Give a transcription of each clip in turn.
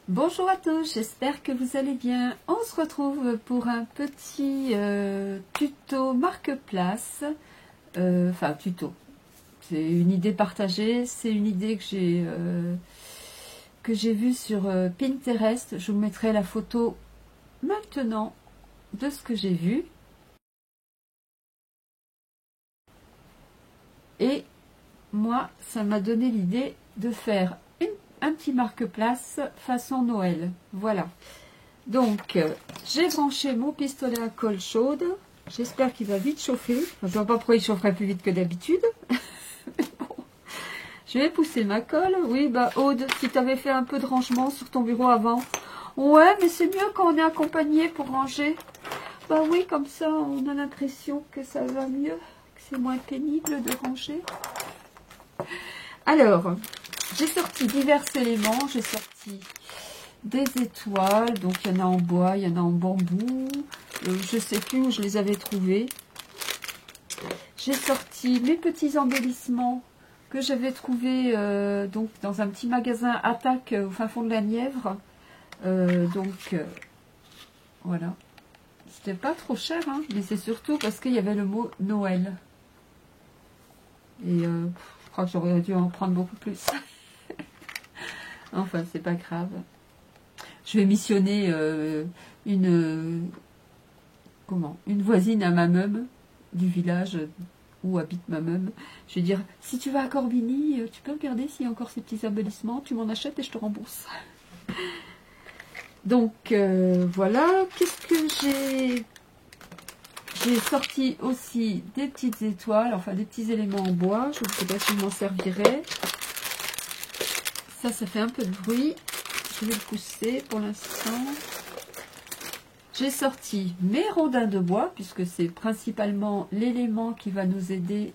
Bonjour à tous, j'espère que vous allez bien. On se retrouve pour un petit tuto marque-place. Enfin, tuto. C'est une idée partagée, c'est une idée que j'ai vue sur Pinterest. Je vous mettrai la photo maintenant de ce que j'ai vu. Et moi, ça m'a donné l'idée de faire un petit marque-place façon Noël. Voilà. Donc, j'ai branché mon pistolet à colle chaude. J'espère qu'il va vite chauffer. Enfin, je ne vois pas pourquoi il chaufferait plus vite que d'habitude. Bon. Je vais pousser ma colle. Oui, bah Aude, si tu avais fait un peu de rangement sur ton bureau avant. Ouais, mais c'est mieux quand on est accompagné pour ranger. Bah oui, comme ça, on a l'impression que ça va mieux, que c'est moins pénible de ranger. Alors, j'ai sorti divers éléments. J'ai sorti des étoiles, donc il y en a en bois, il y en a en bambou, je sais plus où je les avais trouvés. J'ai sorti mes petits embellissements que j'avais trouvés donc dans un petit magasin Attaque au fin fond de la Nièvre. Voilà, c'était pas trop cher, hein, mais c'est surtout parce qu'il y avait le mot Noël. Et je crois que j'aurais dû en prendre beaucoup plus. Enfin, c'est pas grave. Je vais missionner une voisine à ma meum du village où habite ma meum. Je vais dire, si tu vas à Corbigny, tu peux regarder s'il y a encore ces petits embellissements, tu m'en achètes et je te rembourse. Donc voilà, qu'est-ce que j'ai... J'ai sorti aussi des petites étoiles, enfin des petits éléments en bois, je ne sais pas si je m'en servirai. Ça fait un peu de bruit. Je vais le pousser pour l'instant. J'ai sorti mes rondins de bois, puisque c'est principalement l'élément qui va nous aider,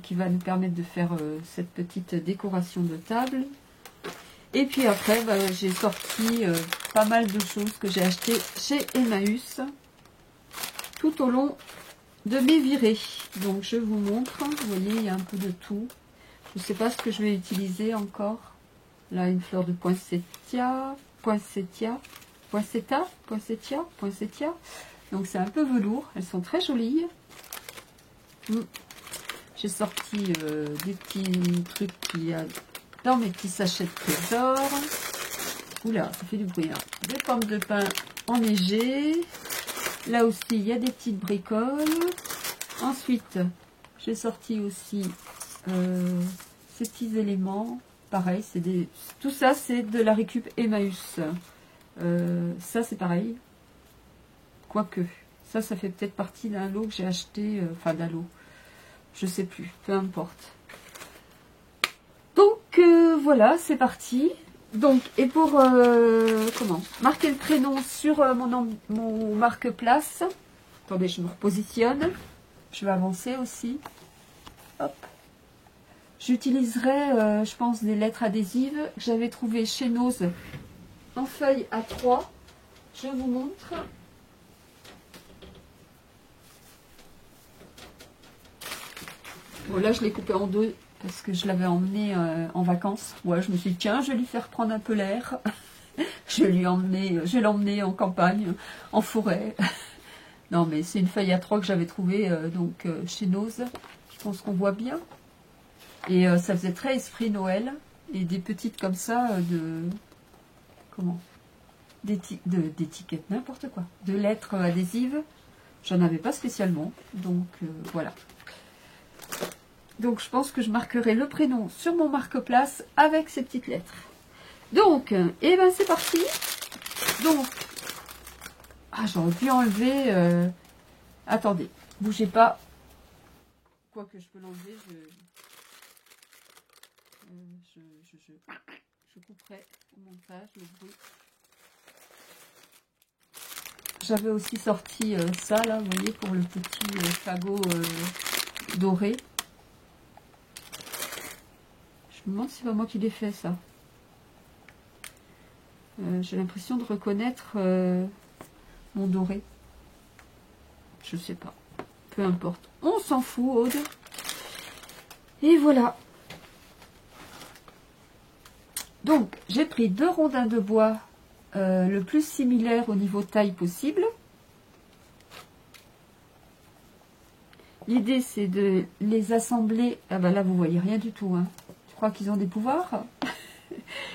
qui va nous permettre de faire cette petite décoration de table. Et puis après, j'ai sorti pas mal de choses que j'ai achetées chez Emmaüs, tout au long de mes virées. Donc je vous montre, vous voyez, il y a un peu de tout. Je ne sais pas ce que je vais utiliser encore. Là, une fleur de poinsettia. Donc c'est un peu velours, elles sont très jolies. J'ai sorti des petits trucs qu'il y a dans mes petits sachets de trésor. Oula, ça fait du bruit là. Des pommes de pin enneigées. Là aussi, il y a des petites bricoles. Ensuite, j'ai sorti aussi ces petits éléments. Pareil, tout ça, c'est de la récup Emmaüs. Ça, c'est pareil. Quoique, ça fait peut-être partie d'un lot que j'ai acheté. Enfin, d'un lot. Je sais plus. Peu importe. Donc, voilà, c'est parti. Donc, et pour marquer le prénom sur mon marque-place. Attendez, je me repositionne. Je vais avancer aussi. Hop. J'utiliserai, je pense, des lettres adhésives que j'avais trouvées chez Nose en feuille A3. Je vous montre. Bon, là, je l'ai coupé en deux parce que je l'avais emmené en vacances. Ouais, je me suis dit, tiens, je vais lui faire prendre un peu l'air. Je vais l'emmener en campagne, en forêt. Non, mais c'est une feuille A3 que j'avais trouvée chez Nose. Je pense qu'on voit bien. Et ça faisait très esprit Noël. Et des petites comme ça d'étiquettes, n'importe quoi. De lettres adhésives. J'en avais pas spécialement. Donc voilà. Donc je pense que je marquerai le prénom sur mon marque-place avec ces petites lettres. Donc, et ben c'est parti. Donc, j'aurais pu enlever... attendez, bougez pas. Quoique je peux l'enlever, je couperai au montage le bruit. J'avais aussi sorti ça là, vous voyez, pour le petit fagot doré. Je me demande si c'est pas moi qui l'ai fait ça. J'ai l'impression de reconnaître mon doré. Je sais pas. Peu importe. On s'en fout, Aude. Et voilà. Donc, j'ai pris 2 rondins de bois le plus similaire au niveau taille possible. L'idée, c'est de les assembler. Ah ben là, vous voyez rien du tout. Hein. Je crois qu'ils ont des pouvoirs.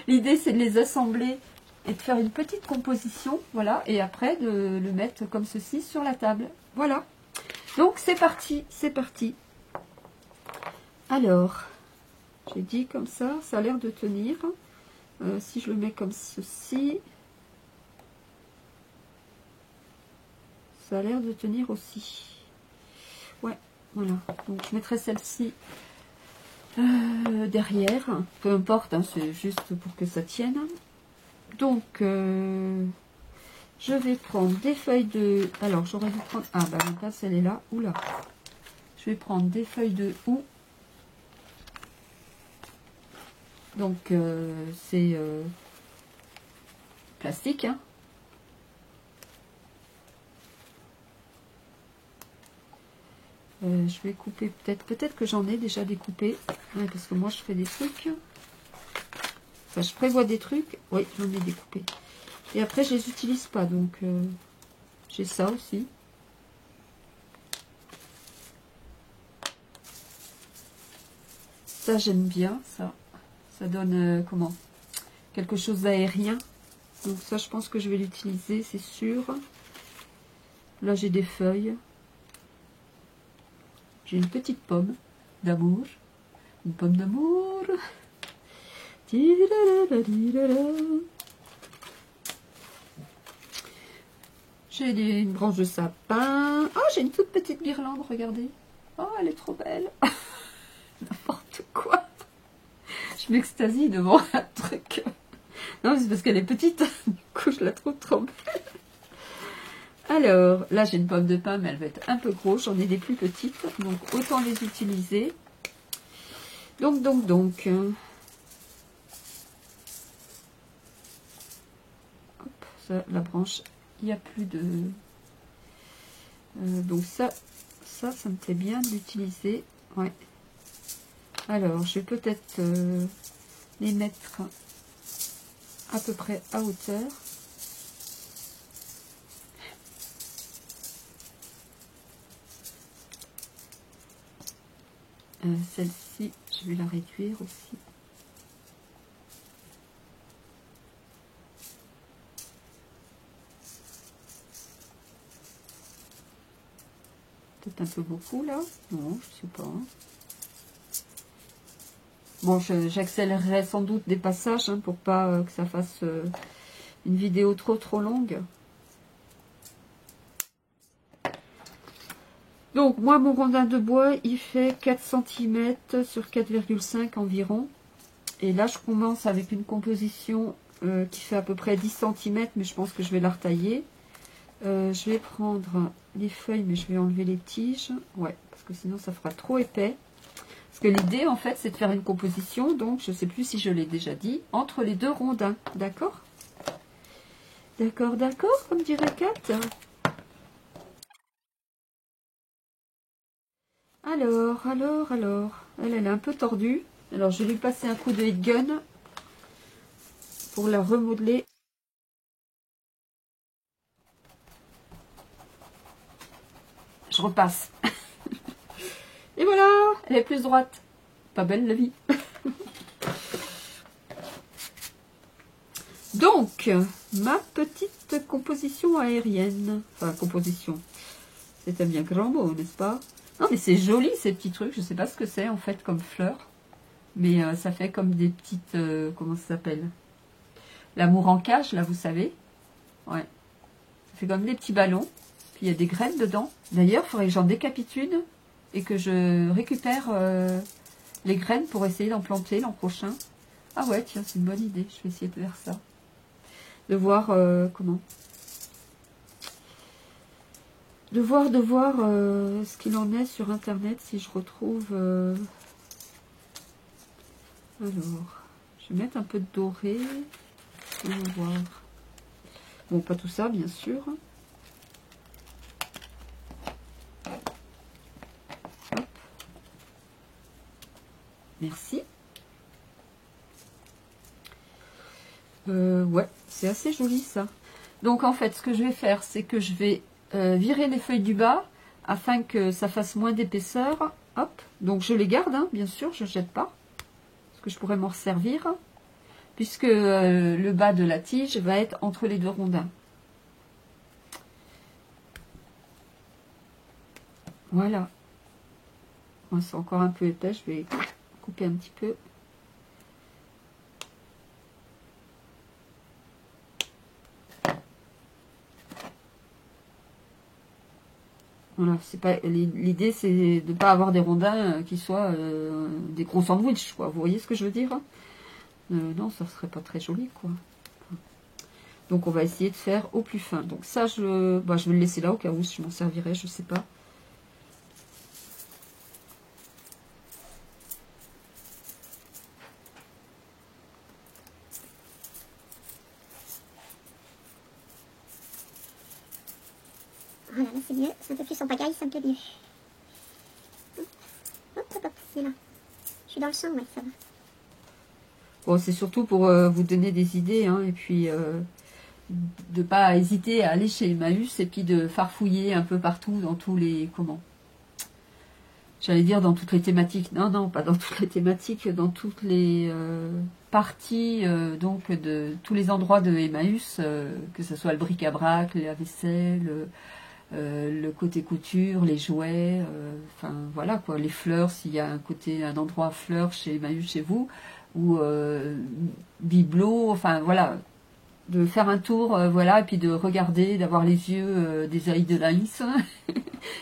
L'idée, c'est de les assembler et de faire une petite composition. Voilà. Et après, de le mettre comme ceci sur la table. Voilà. Donc, c'est parti. C'est parti. Alors, j'ai dit comme ça a l'air de tenir. Si je le mets comme ceci, ça a l'air de tenir aussi. Ouais, voilà. Donc je mettrai celle-ci derrière. Peu importe, hein, c'est juste pour que ça tienne. Donc, je vais prendre des feuilles de... Alors, j'aurais dû prendre... Ah, bah, la place, elle est là. Oula. Je vais prendre des feuilles de houx. Donc, c'est plastique, hein. Je vais couper peut-être que j'en ai déjà découpé, ouais, parce que moi je fais des trucs, enfin je prévois des trucs, oui j'en ai découpé, et après je les utilise pas, donc j'ai ça aussi. Ça j'aime bien, ça donne comment, quelque chose d'aérien, donc ça je pense que je vais l'utiliser, c'est sûr. Là j'ai des feuilles. J'ai une petite pomme d'amour. Une pomme d'amour. J'ai une branche de sapin. Oh, j'ai une toute petite guirlande, regardez. Oh, elle est trop belle. N'importe quoi. Je m'extasie devant un truc. Non, c'est parce qu'elle est petite. Du coup, je la trouve trop belle. Alors, là j'ai une pomme de pin, mais elle va être un peu grosse. J'en ai des plus petites, donc autant les utiliser. Donc. Hop, ça, la branche, il n'y a plus de... donc ça me plaît bien de l'utiliser. Ouais. Alors, je vais peut-être les mettre à peu près à hauteur. Celle-ci, je vais la réduire aussi. Peut-être un peu beaucoup là. Non, je sais pas. Bon, j'accélérerai sans doute des passages hein, pour pas que ça fasse une vidéo trop longue. Donc, moi, mon rondin de bois, il fait 4 cm sur 4,5 environ. Et là, je commence avec une composition qui fait à peu près 10 cm, mais je pense que je vais la retailler. Je vais prendre les feuilles, mais je vais enlever les tiges. Ouais, parce que sinon, ça fera trop épais. Parce que l'idée, en fait, c'est de faire une composition, donc je ne sais plus si je l'ai déjà dit, entre les deux rondins. D'accord? D'accord, comme dirait Kat. Alors. Elle est un peu tordue. Alors, je vais lui passer un coup de heat gun pour la remodeler. Je repasse. Et voilà, elle est plus droite. Pas belle la vie. Donc, ma petite composition aérienne. Enfin, composition. C'est un bien grand mot, n'est-ce pas? Non, mais c'est joli ces petits trucs. Je sais pas ce que c'est en fait comme fleurs. Mais ça fait comme des petites... comment ça s'appelle? L'amour en cage, là, vous savez. Ouais. Ça fait comme des petits ballons. Puis il y a des graines dedans. D'ailleurs, il faudrait que j'en décapite une. Et que je récupère les graines pour essayer d'en planter l'an prochain. Ah ouais, tiens, c'est une bonne idée. Je vais essayer de faire ça. De voir comment... De voir ce qu'il en est sur internet si je retrouve... Alors, je vais mettre un peu de doré. On va voir. Bon, pas tout ça, bien sûr. Hop. Merci. Ouais, c'est assez joli ça. Donc en fait, ce que je vais faire, c'est que je vais virer les feuilles du bas afin que ça fasse moins d'épaisseur. Hop, donc je les garde, hein, bien sûr, je ne jette pas, parce que je pourrais m'en servir, puisque le bas de la tige va être entre les deux rondins. Voilà. Bon, c'est encore un peu épais, je vais couper un petit peu. Voilà, c'est pas l'idée, c'est de ne pas avoir des rondins qui soient des gros sandwichs, quoi. Vous voyez ce que je veux dire, hein? Non, ça serait pas très joli, quoi. Donc on va essayer de faire au plus fin. Donc ça, je vais le laisser là au cas où je m'en servirai, je sais pas. Voilà, là c'est mieux, c'est un peu plus en pagaille, c'est un peu mieux. Hop, hop, hop, c'est là. Je suis dans le champ, ouais, ça va. Bon, c'est surtout pour vous donner des idées, hein, et puis de pas hésiter à aller chez Emmaüs et puis de farfouiller un peu partout dans tous les j'allais dire dans toutes les thématiques. Non, non, pas dans toutes les thématiques, dans toutes les parties donc de tous les endroits de Emmaüs, que ce soit le bric-à-brac, la vaisselle, le côté couture, les jouets, enfin voilà quoi, les fleurs, s'il y a un endroit fleurs chez Emmaüs chez vous, ou bibelot, enfin voilà, de faire un tour, voilà, et puis de regarder, d'avoir les yeux des œils de Laïs,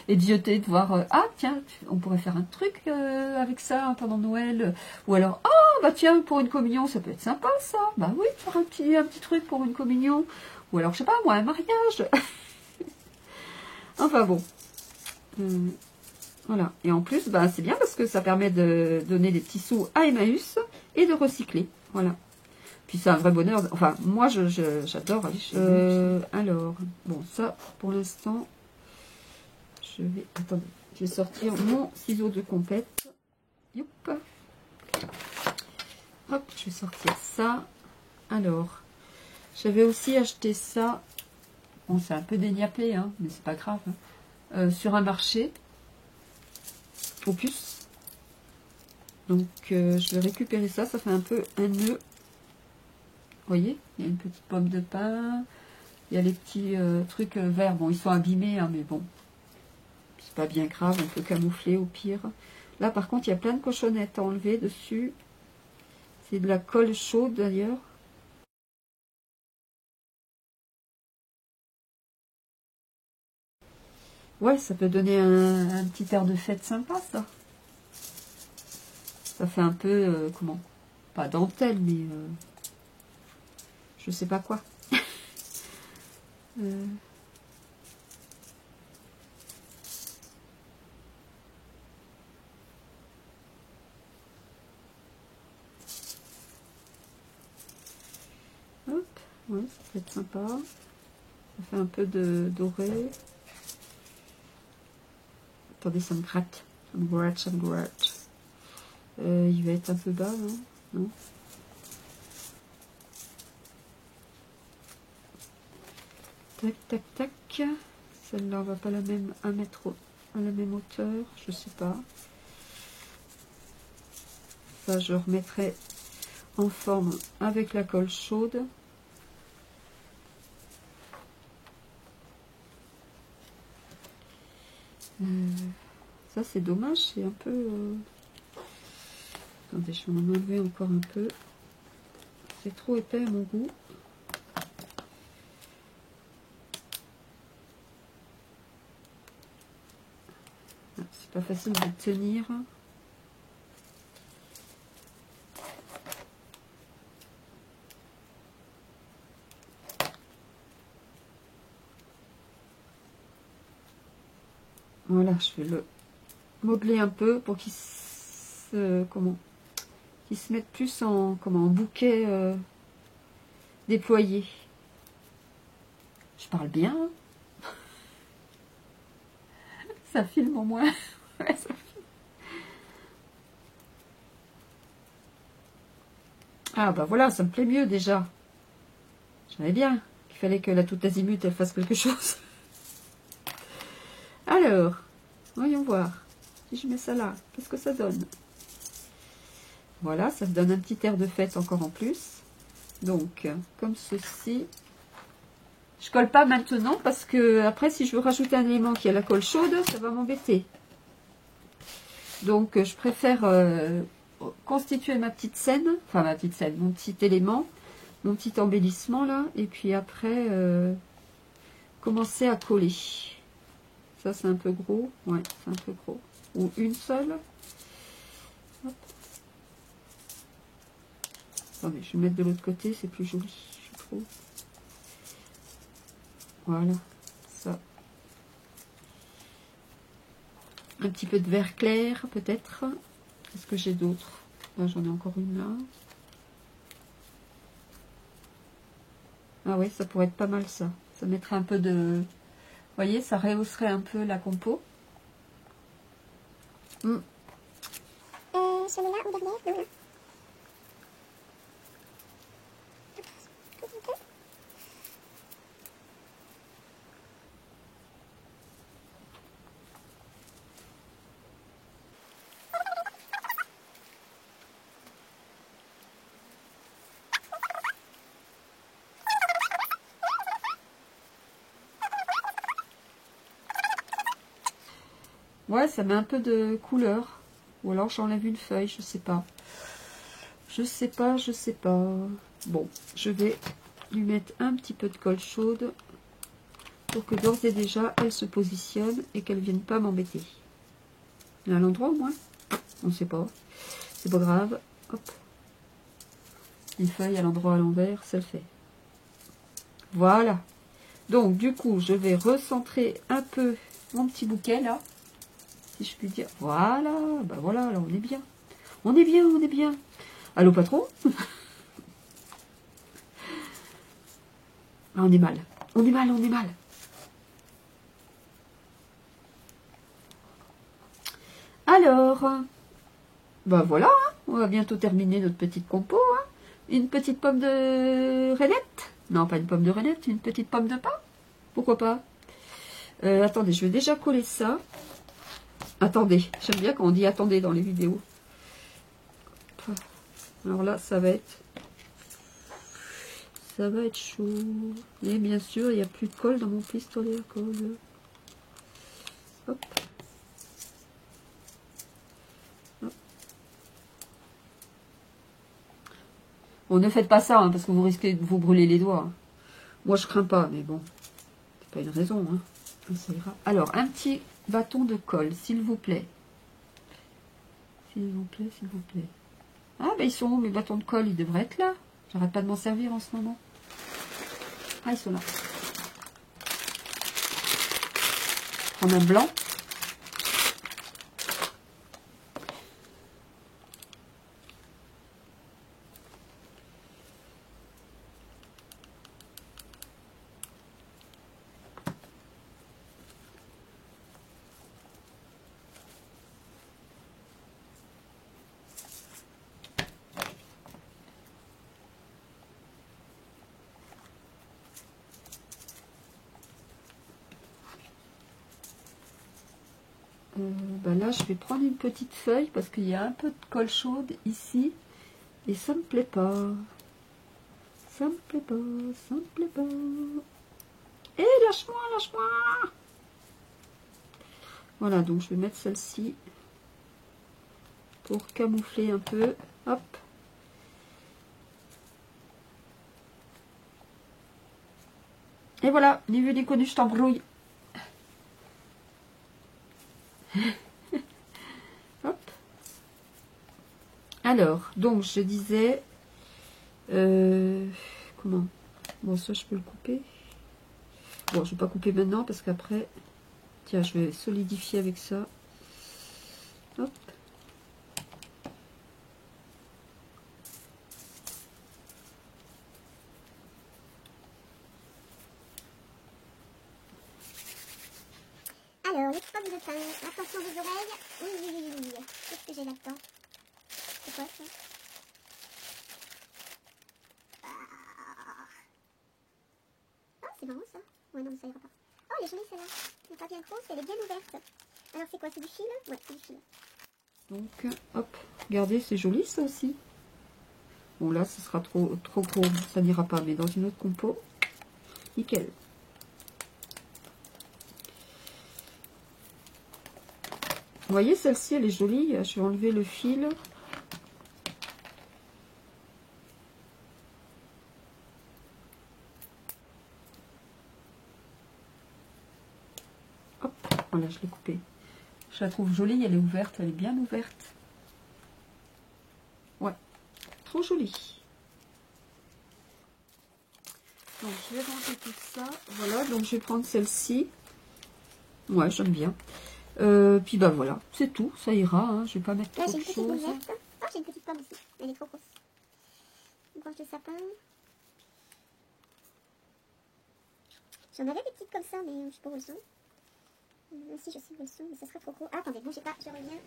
et de jeter, de voir, ah tiens, on pourrait faire un truc avec ça pendant Noël, ou alors, ah bah tiens, pour une communion, ça peut être sympa ça, bah oui, faire un petit truc pour une communion, ou alors je sais pas moi, un mariage. Enfin bon, voilà. Et en plus, bah, c'est bien parce que ça permet de donner des petits sous à Emmaüs et de recycler. Voilà. Puis c'est un vrai bonheur. Enfin, moi, j'adore aller chez Emmaüs. Alors, bon, ça, pour l'instant, attendez, je vais sortir mon ciseau de compète. Youp. Hop, je vais sortir ça. Alors, j'avais aussi acheté ça. Bon, c'est un peu déniapé, hein, mais c'est pas grave. Hein. Sur un marché. Opus. Donc, je vais récupérer ça. Ça fait un peu un nœud. Vous voyez, il y a une petite pomme de pin. Il y a les petits trucs verts. Bon, ils sont abîmés, hein, mais bon. C'est pas bien grave. On peut camoufler au pire. Là, par contre, il y a plein de cochonnettes à enlever dessus. C'est de la colle chaude, d'ailleurs. Ouais, ça peut donner un petit air de fête sympa, ça. Ça fait un peu, comment? Pas dentelle, mais je sais pas quoi. Hop, ouais, ça peut être sympa. Ça fait un peu de doré. Attendez, ça me gratte. Ça me gratte, ça me gratte. Il va être un peu bas, hein, non? Tac, tac, tac. Celle-là, on va pas la même à mettre à la même hauteur, je sais pas. Ça, je remettrai en forme avec la colle chaude. Ça, c'est dommage, c'est un peu... Attendez, je vais en enlever encore un peu. C'est trop épais à mon goût. C'est pas facile de tenir. Voilà, je vais le modeler un peu pour qu'il se, qu'il se mette plus en, en bouquet déployé. Je parle bien. Ça filme au moins. Ouais, ça filme. Ah bah voilà, ça me plaît mieux déjà. Je savais bien qu'il fallait que la toute azimut, elle fasse quelque chose. Alors, voyons voir. Si je mets ça là, qu'est-ce que ça donne? Voilà, ça donne un petit air de fête encore en plus. Donc, comme ceci. Je colle pas maintenant parce que après, si je veux rajouter un élément qui a la colle chaude, ça va m'embêter. Donc, je préfère constituer ma petite scène, enfin ma petite scène, mon petit élément, mon petit embellissement là, et puis après, commencer à coller. Ça, c'est un peu gros. Ouais, c'est un peu gros. Ou une seule. Hop. Attendez, je vais mettre de l'autre côté, c'est plus joli, je trouve. Voilà, ça. Un petit peu de vert clair, peut-être. Qu'est-ce que j'ai d'autre? Là, j'en ai encore une là. Ah oui, ça pourrait être pas mal, ça. Ça mettrait un peu de... Vous voyez, ça rehausserait un peu la compo. Celui-là ou dernier? Non. Ouais, ça met un peu de couleur. Ou alors j'enlève une feuille, je sais pas. Je sais pas, je sais pas. Bon, je vais lui mettre un petit peu de colle chaude pour que d'ores et déjà elle se positionne et qu'elle vienne pas m'embêter. Il y a un endroit au moins? On ne sait pas. C'est pas grave. Hop. Une feuille à l'endroit à l'envers, ça le fait. Voilà. Donc du coup, je vais recentrer un peu mon petit bouquet là. Si je puis dire. Voilà. Ben voilà, là on est bien. On est bien, on est bien. Allô patron? Ah, on est mal. On est mal, on est mal. Alors, ben voilà, hein, on va bientôt terminer notre petite compo. Hein. Une petite pomme de rainette. Non, pas une pomme de rainette, une petite pomme de pain. Pourquoi pas? Attendez, je vais déjà coller ça. Attendez, j'aime bien quand on dit attendez dans les vidéos. Alors là, ça va être chaud. Et bien sûr, il n'y a plus de colle dans mon pistolet à colle. Hop. Hop. Bon, ne faites pas ça, hein, parce que vous risquez de vous brûler les doigts. Hein. Moi, je crains pas, mais bon, c'est pas une raison. Hein. Ça ira. Alors, un petit bâton de colle, s'il vous plaît. S'il vous plaît, s'il vous plaît. Ah, ben ils sont où mes bâtons de colle? Ils devraient être là. J'arrête pas de m'en servir en ce moment. Ah, ils sont là. Prendre un blanc. Ben là, je vais prendre une petite feuille parce qu'il y a un peu de colle chaude ici et ça me plaît pas. Ça me plaît pas, ça me plaît pas. Et lâche-moi, lâche-moi. Voilà, donc je vais mettre celle-ci pour camoufler un peu. Hop. Et voilà, ni vu ni connu, je t'embrouille. Hop. Alors, donc je disais, comment? Bon, ça je peux le couper. Bon, je vais pas couper maintenant parce qu'après, tiens, je vais solidifier avec ça. Hop. Alors, les pommes de pain. Attention vos oreilles. Oui, oui, oui, oui, oui. Qu'est-ce que j'ai là-dedans? C'est quoi ça? c'est marrant ça. Ouais, non, mais ça ira pas. Oh, elle est jolie celle-là. Elle n'est pas bien grosse, elle est bien ouverte. Alors, c'est quoi? C'est du fil? Ouais, c'est du fil. Donc, hop, regardez, c'est joli ça aussi. Bon, là, ce sera trop gros, ça n'ira pas, mais dans une autre compo, nickel. Vous voyez, celle-ci, elle est jolie. Je vais enlever le fil. Hop, voilà, je l'ai coupée. Je la trouve jolie, elle est ouverte, elle est bien ouverte. Ouais, trop jolie. Donc, je vais ranger tout ça. Voilà, donc je vais prendre celle-ci. Ouais, j'aime bien. Puis bah voilà, c'est tout, ça ira. Hein. Je vais pas mettre Là, trop j'ai de une petite choses. boule verte. Oh, j'ai une petite pomme aussi. Elle est trop grosse. Une branche de sapin. J'en avais des petites comme ça, mais je sais pas où elles sont. Si, je sais où elles sont, mais ça serait trop gros. Ah, attendez, bougez pas, je reviens.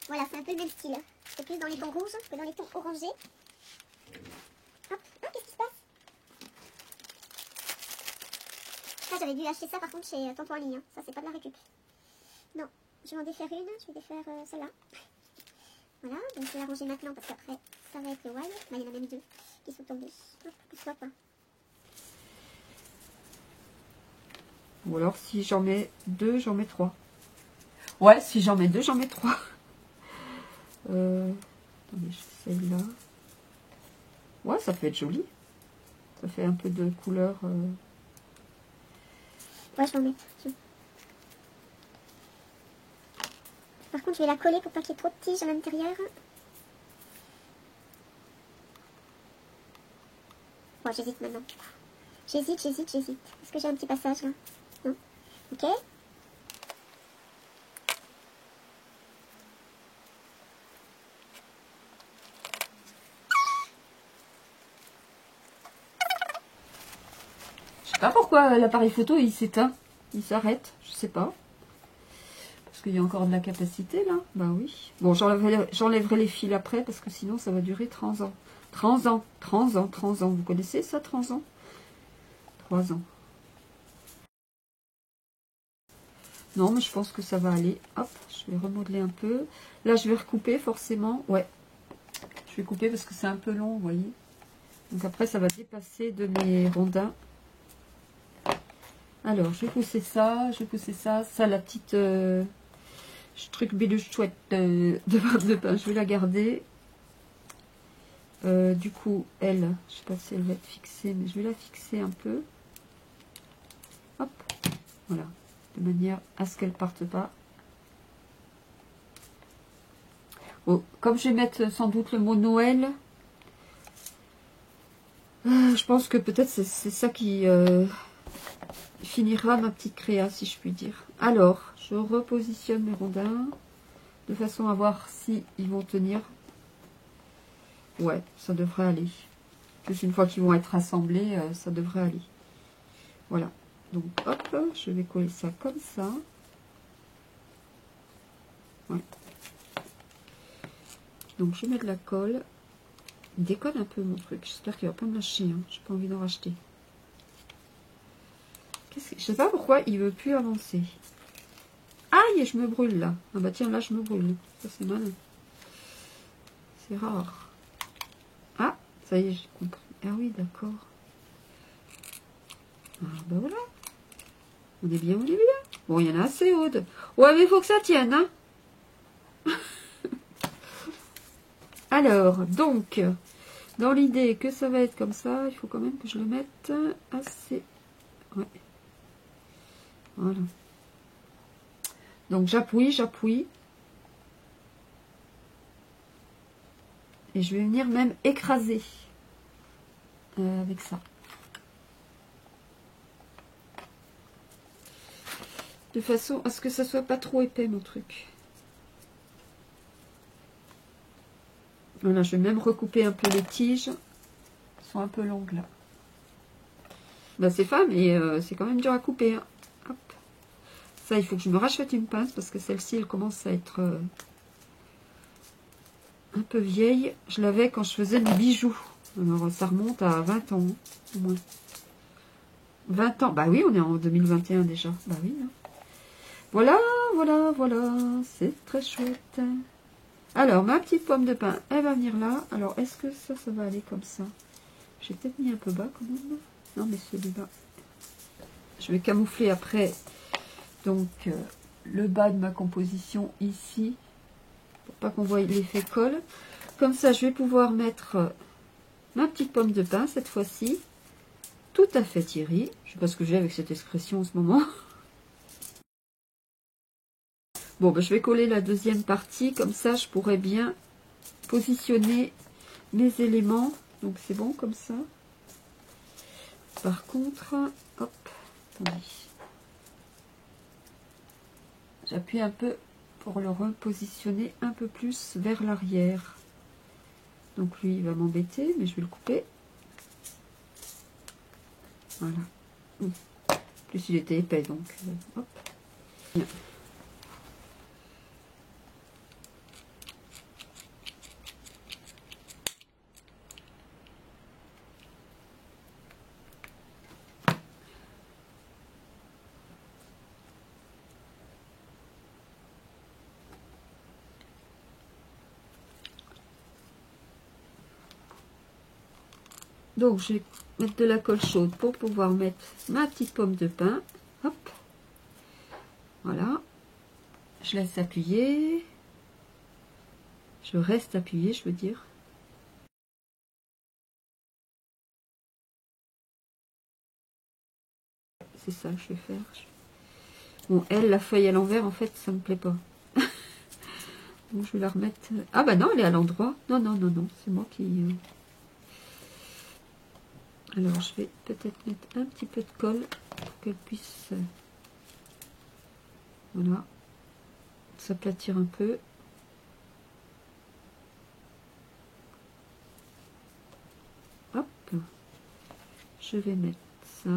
Voilà, c'est un peu le même style. C'est plus dans les tons rouges que dans les tons orangés. Hop, ah, qu'est-ce qui se passe? Ça, j'avais dû acheter ça par contre chez Tonton en ligne. Hein. Ça, c'est pas de la récup. Non, je vais en défaire une. Je vais défaire celle-là. Voilà, donc je vais la ranger maintenant parce qu'après, ça va être le wire. Là, il y en a même deux qui sont tombés. Hop, pourquoi pas. Ou alors, si j'en mets 2, j'en mets 3. Ouais, si j'en mets 2, j'en mets 3. Attendez, celle-là. Ouais, ça peut être joli. Ça fait un peu de couleur. Ouais, je vais en mettre. Par contre, je vais la coller pour pas qu'il y ait trop de tiges à l'intérieur. Bon, j'hésite maintenant. J'hésite. Est-ce que j'ai un petit passage là? Non? Ok. Je sais pas pourquoi l'appareil photo il s'éteint. Il s'arrête. Je sais pas. Parce qu'il y a encore de la capacité là. Bah oui. Bon, j'enlèverai les fils après parce que sinon ça va durer 30 ans. 30 ans. Vous connaissez ça, 30 ans? 3 ans. Non, mais je pense que ça va aller. Hop, je vais remodeler un peu. Là, je vais recouper forcément. Ouais, je vais couper parce que c'est un peu long, vous voyez. Donc après, ça va dépasser de mes rondins. Alors, je vais pousser ça. Ça, la petite truc biluche chouette de pain, je vais la garder. Du coup, elle, je sais pas si elle va être fixée, mais je vais la fixer un peu. Hop, voilà. De manière à ce qu'elle parte pas. Bon, comme je vais mettre sans doute le mot Noël, je pense que peut-être c'est ça qui finira ma petite créa, si je puis dire. Alors, je repositionne mes rondins de façon à voir si ils vont tenir. Ouais, ça devrait aller. Juste une fois qu'ils vont être assemblés, ça devrait aller. Voilà. Donc, hop, je vais coller ça comme ça. Ouais. Donc, je mets de la colle. Il déconne un peu mon truc. J'espère qu'il va pas me lâcher. Hein. J'ai pas envie d'en racheter. Je sais pas pourquoi il veut plus avancer. Aïe, je me brûle là. Ah bah tiens, là je me brûle. Ça c'est malin. C'est rare. Ah, ça y est, j'ai compris. Ah oui, d'accord. Ah bah voilà. On est bien au début là. Bon, il y en a assez, Aude. Ouais, mais il faut que ça tienne, hein. Alors, donc, dans l'idée que ça va être comme ça, il faut quand même que je le mette assez... Ouais. Voilà. Donc, j'appuie. Et je vais venir même écraser avec ça. De façon à ce que ça soit pas trop épais, mon truc. Voilà, je vais même recouper un peu les tiges. Elles sont un peu longues, là. Ben, c'est fin, mais c'est quand même dur à couper. Hein. Hop. Ça, il faut que je me rachète une pince, parce que celle-ci, elle commence à être... un peu vieille. Je l'avais quand je faisais mes bijoux. Alors ça remonte à 20 ans, au moins. 20 ans, bah oui, on est en 2021 déjà. Bah oui. Hein. Voilà, voilà, voilà. C'est très chouette. Alors, ma petite pomme de pin, elle va venir là. Alors, est-ce que ça va aller comme ça? J'ai peut-être mis un peu bas quand même. Non, mais celui-là. Je vais camoufler après. Donc, le bas de ma composition ici. Pour pas qu'on voie l'effet colle. Comme ça, je vais pouvoir mettre ma petite pomme de pin cette fois-ci. Tout à fait tirée. Je sais pas ce que j'ai avec cette expression en ce moment. Bon, ben, je vais coller la deuxième partie. Comme ça, je pourrais bien positionner mes éléments. Donc, c'est bon comme ça. Par contre, hop, attendez. J'appuie un peu pour le repositionner un peu plus vers l'arrière. Donc lui, il va m'embêter, mais je vais le couper. Voilà. En plus, il était épais, donc hop. Bien. Donc, je vais mettre de la colle chaude pour pouvoir mettre ma petite pomme de pin. Hop. Voilà. Je laisse appuyer. Je reste appuyé, je veux dire. C'est ça que je vais faire. Bon, elle, la feuille à l'envers, en fait, ça me plaît pas. Donc, je vais la remettre... Ah bah non, elle est à l'endroit. Non, non, non, non, c'est moi qui... Alors, je vais peut-être mettre un petit peu de colle pour qu'elle puisse... Voilà. S'aplatir un peu. Hop. Je vais mettre ça.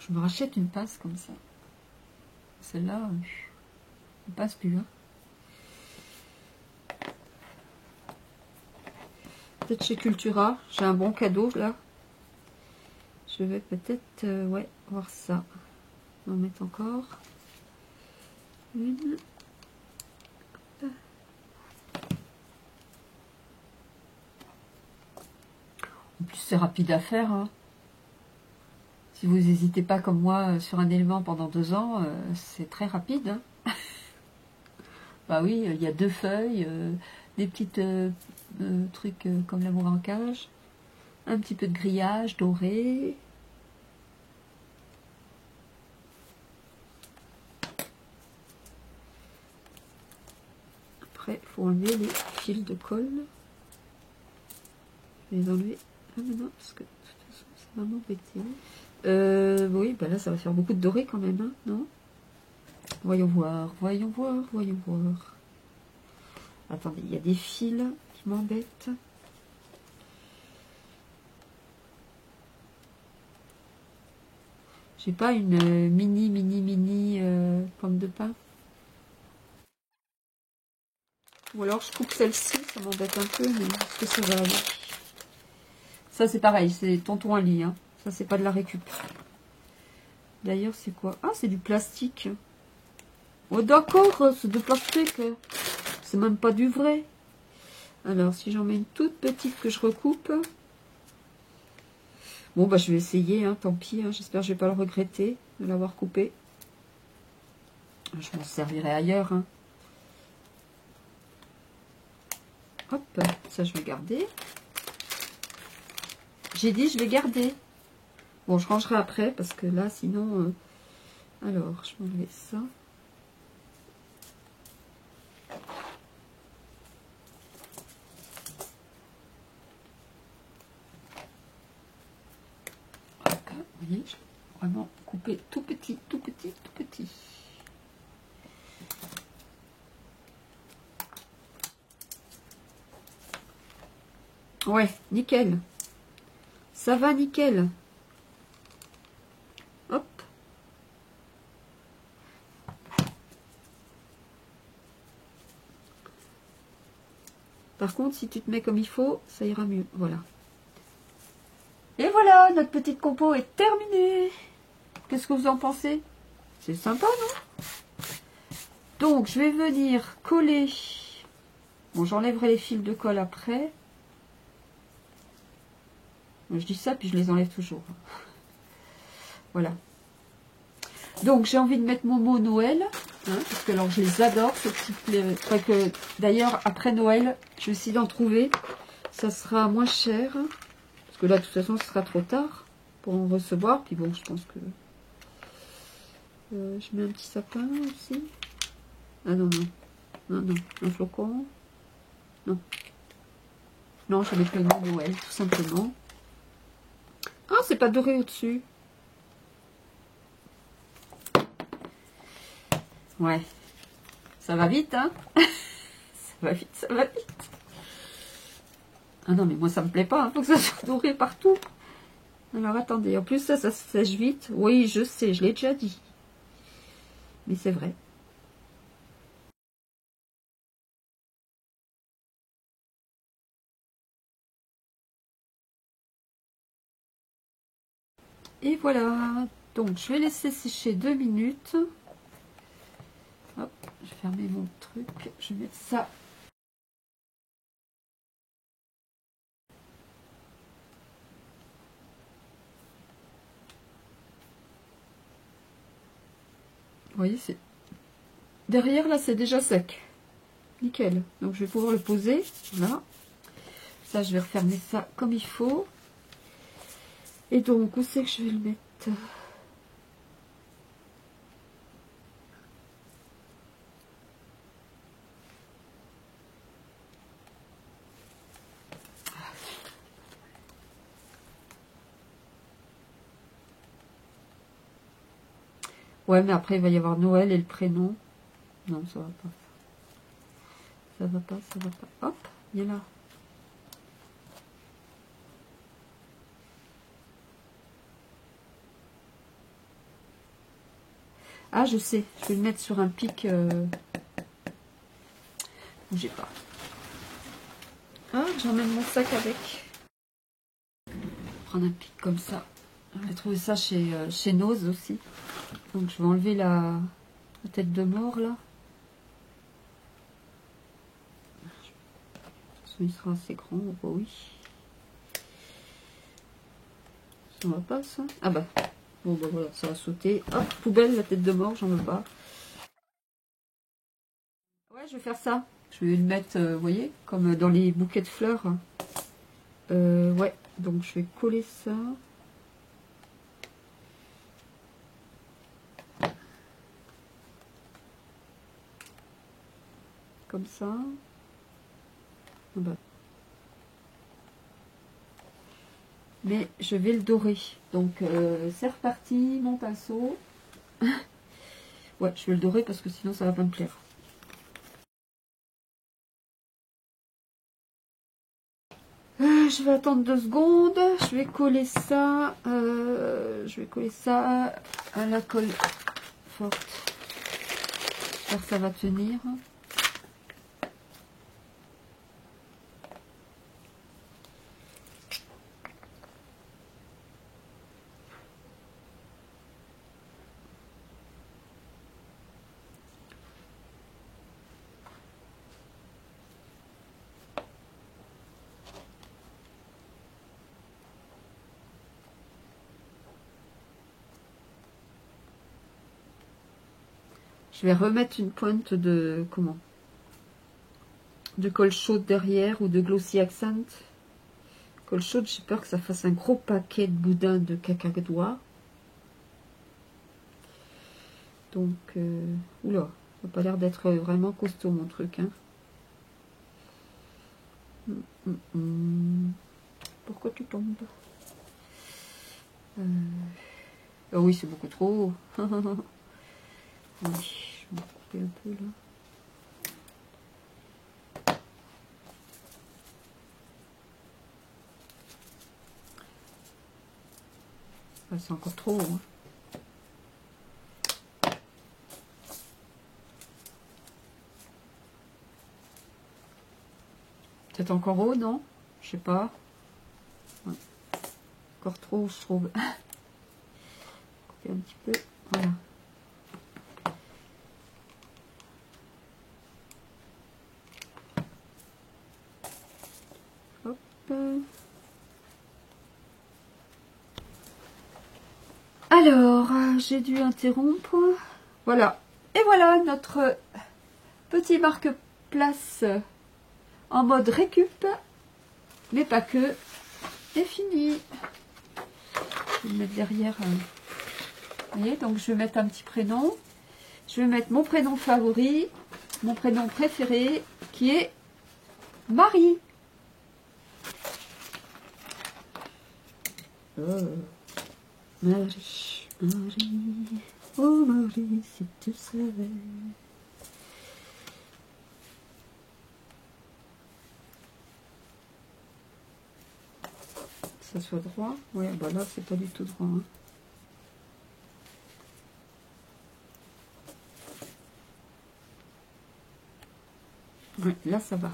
Je me rachète une pince comme ça. Celle-là, elle passe plus. Hein. Peut-être chez Cultura. J'ai un bon cadeau là. Je vais peut-être ouais, voir ça. On va en mettre encore une. En plus, c'est rapide à faire. Hein. Si vous n'hésitez pas comme moi sur un élément pendant 2 ans, c'est très rapide. Hein. Bah oui, il y a 2 feuilles, des petites trucs comme l'amour en cage, un petit peu de grillage doré. Après, il faut enlever les fils de colle. Je vais les enlever. Ah mais non, parce que de toute façon, ça va m'embêter. Oui, bah là, ça va faire beaucoup de doré quand même, hein, non? Voyons voir, voyons voir, voyons voir. Attendez, il y a des fils qui m'embêtent. J'ai pas une mini pomme de pin. Ou alors je coupe celle-ci, ça m'embête un peu, mais est-ce que ça va aller? Ça c'est pareil, c'est tonton Ali, hein. Ça c'est pas de la récup. D'ailleurs c'est quoi? Ah, c'est du plastique. Oh d'accord, c'est du plastique. C'est même pas du vrai. Alors si j'en mets une toute petite que je recoupe. Bon bah je vais essayer, hein, tant pis, hein. J'espère que je vais pas le regretter de l'avoir coupé. Je m'en servirai ailleurs, hein. Hop, ça je vais garder. J'ai dit je vais garder. Bon, je rangerai après parce que là, sinon... Alors, je vais enlever ça. Hop, vous voyez, je vais vraiment couper tout petit, tout petit, tout petit. Ouais, nickel. Ça va nickel. Hop. Par contre, si tu te mets comme il faut, ça ira mieux. Voilà. Et voilà, notre petite compo est terminée. Qu'est-ce que vous en pensez? C'est sympa, non? Donc, je vais venir coller. Bon, j'enlèverai les fils de colle après. Je dis ça, puis je les enlève toujours. Voilà. Donc, j'ai envie de mettre mon mot Noël. Hein, parce que alors, je les adore, ce type. D'ailleurs, après Noël, je vais essayer d'en trouver. Ça sera moins cher. Parce que là, de toute façon, ce sera trop tard pour en recevoir. Puis bon, je pense que... je mets un petit sapin aussi. Ah non, non. Non, non. Un flocon. Non. Non, je mets le mot Noël, tout simplement. Ah, c'est pas doré au-dessus. Ouais. Ça va vite, hein? Ça va vite, ça va vite. Ah non, mais moi, ça me plaît pas. Il faut que ça soit doré partout. Alors, attendez. En plus, ça se sèche vite. Oui, je sais, je l'ai déjà dit. Mais c'est vrai. Et voilà. Donc, je vais laisser sécher 2 minutes. Hop, je vais fermer mon truc. Je vais mettre ça. Vous voyez, c'est... Derrière, là, c'est déjà sec. Nickel. Donc, je vais pouvoir le poser. Voilà. Ça, je vais refermer ça comme il faut. Et donc, où c'est que je vais le mettre? Ouais, mais après, il va y avoir Noël et le prénom. Non, ça va pas. Ça va pas, ça va pas. Hop, il est là. Ah, je sais. Je vais le mettre sur un pic. Bougez pas. Ah, j'emmène mon sac avec. Prendre un pic comme ça. Je vais trouver ça chez Nose aussi. Donc, je vais enlever la tête de mort, là. Il sera assez grand, oh, bah oui. Ça va pas, ça? Ah bah. Bon, bah voilà, ça va sauter. Hop, poubelle, la tête de mort, j'en veux pas. Ouais, je vais faire ça. Je vais le mettre, vous voyez, comme dans les bouquets de fleurs. Ouais, donc je vais coller ça. Comme ça. Ah bah. Mais je vais le dorer. Donc, c'est reparti, mon pinceau. Ouais, je vais le dorer parce que sinon ça va pas me plaire. Je vais attendre 2 secondes. Je vais coller ça. Je vais coller ça à la colle forte. J'espère que ça va tenir. Je vais remettre une pointe de de colle chaude derrière ou de glossy accent. Colle chaude, j'ai peur que ça fasse un gros paquet de boudin de cacadois. Donc, oula, ça n'a pas l'air d'être vraiment costaud mon truc. Hein. Pourquoi tu tombes? Ah oui, c'est beaucoup trop. Oui, je vais me couper un peu là. Enfin, c'est encore trop haut. Hein. Peut-être encore haut, non? Je sais pas. Ouais. Encore trop haut, je trouve. Couper un petit peu. Voilà. Hop. Alors, j'ai dû interrompre. Voilà. Et voilà notre petit marque-place en mode récup. Mais pas que. C'est fini. Je vais le mettre derrière. Vous voyez, donc je vais mettre un petit prénom. Je vais mettre mon prénom favori, mon prénom préféré, qui est Marie. Oh. Marie, Marie, oh Marie, si tu savais. Que ça soit droit. Ouais, bah là, c'est pas du tout droit. Hein. Ouais, là, ça va.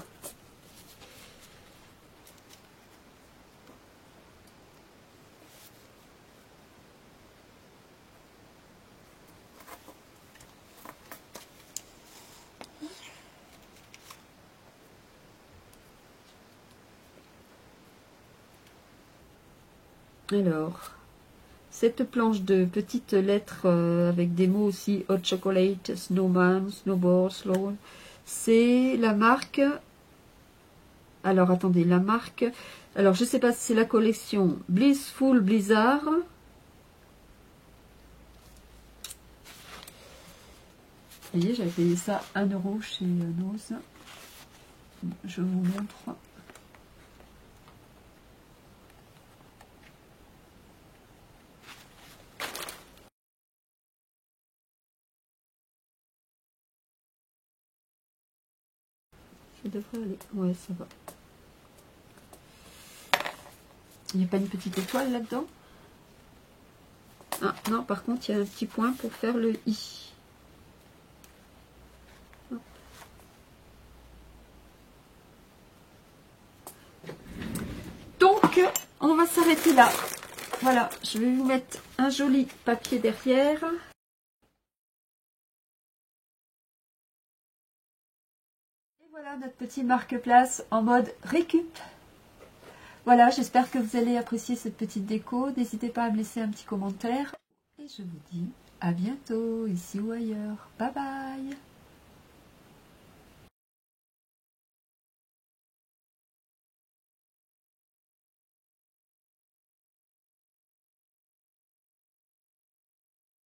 Alors, cette planche de petites lettres avec des mots aussi, hot chocolate, snowman, snowball, slow, c'est la marque. Alors, attendez, la marque. Alors, je sais pas si c'est la collection Blissful Blizzard. Vous voyez, j'avais payé ça 1 € chez Nose. Je vous montre. Ça devrait aller. Ouais, ça va. Il n'y a pas une petite étoile là-dedans? Ah, non, par contre, il y a un petit point pour faire le I. Hop. Donc, on va s'arrêter là. Voilà, je vais vous mettre un joli papier derrière. Et voilà notre petit marque-place en mode récup. Voilà, j'espère que vous allez apprécier cette petite déco. N'hésitez pas à me laisser un petit commentaire. Et je vous dis à bientôt, ici ou ailleurs. Bye bye!